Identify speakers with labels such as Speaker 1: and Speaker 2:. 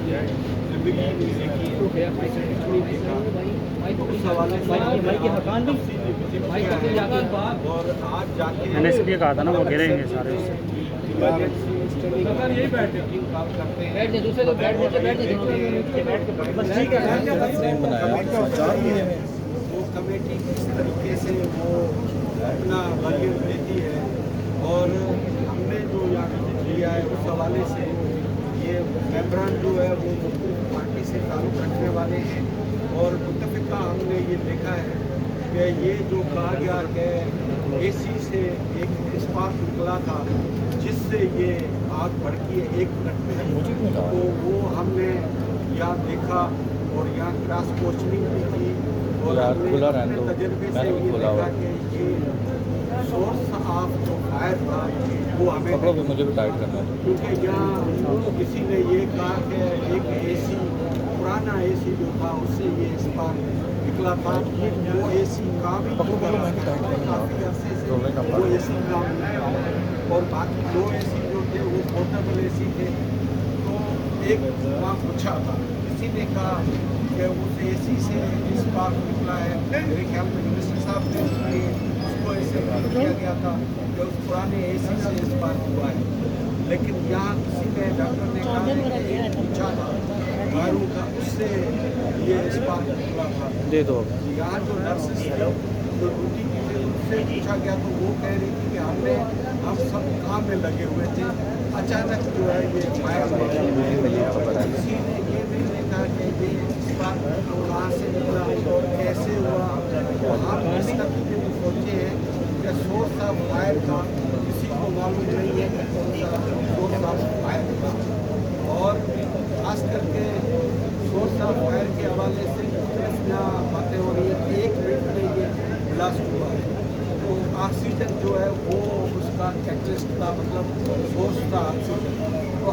Speaker 1: जिंदगी में देखी है, उस हवाले से और आज जाके
Speaker 2: मैंने इसलिए कहा था ना वो गिरेंगे सारे उससे।
Speaker 1: यही बैठे काम करते हैं।
Speaker 3: दूसरे लोग बैठ
Speaker 1: बस ठीक है। वो कमेटी किस तरीके से वो अपना बजट देती है और हमने जो यहाँ विजिट लिया है उस हवाले से ये मेम्बरान जो है वो मुख्तलिफ पार्टी से ताल्लुक़ रखने वाले हैं और मुत्तफ़िका हमने ये देखा है कि ये जो कहा गया कि एसी से एक इस्पात निकला था जिससे ये आग भड़की है 1 मिनट में, तो वो हमने यहाँ देखा और यहाँ क्रॉस क्वेश्चनिंग भी की और हमने अपने तजर्बे से ये देखा कि ये सोर्स ऑफ जो फायर था वो हमें
Speaker 4: मुझे भी टाइट करना है
Speaker 1: क्योंकि यहाँ किसी ने ये कहा कि एक एसी पुराना एसी जो था उससे ये इस्पात निकला था। वो एसी काम ही नहीं कर रहा था, काफ़ी अरसे से वो एसी काम नहीं कर रहा और बाकी 2 एसी जो थे वो पोर्टेबल एसी थे। तो एक वहाँ पूछा था, किसी ने कहा कि उस एसी से इस्पात निकला है, मेरे ख्याल में मिनिस्टर साहब ने उसको ऐसे किया गया था कि उस पुराने एसी से इस्पात हुआ है। लेकिन यहाँ किसी ने डॉक्टर ने कहा कि एक पूछा था बाहरों का, उससे ये इस्पात निकला था।
Speaker 4: दे दो।
Speaker 1: यहाँ जो नर्सेस थे जो ड्यूटी की थी उनसे पूछा गया तो वो कह रही थी कि हम सब काम में लगे हुए थे, अचानक जो है ये फायर किसी ने ये नहीं देखा कि ये इस्पात कहाँ से निकला कैसे हुआ। तो हम इस तरीके से सोचे हैं कि सोर्स ऑफ फायर का किसी को मालूम नहीं है कि कौन सा सोर्स ऑफ फायर था और खास करके सोर्स ऑफ फायर के हवाले से यहाँ बातें हो रही है कि 1 मिनट में ये ब्लास्ट हुआ है। तो ऑक्सीजन जो है वो उसका कैटलिस्ट था, मतलब सोर्स था ऑक्सीजन। तो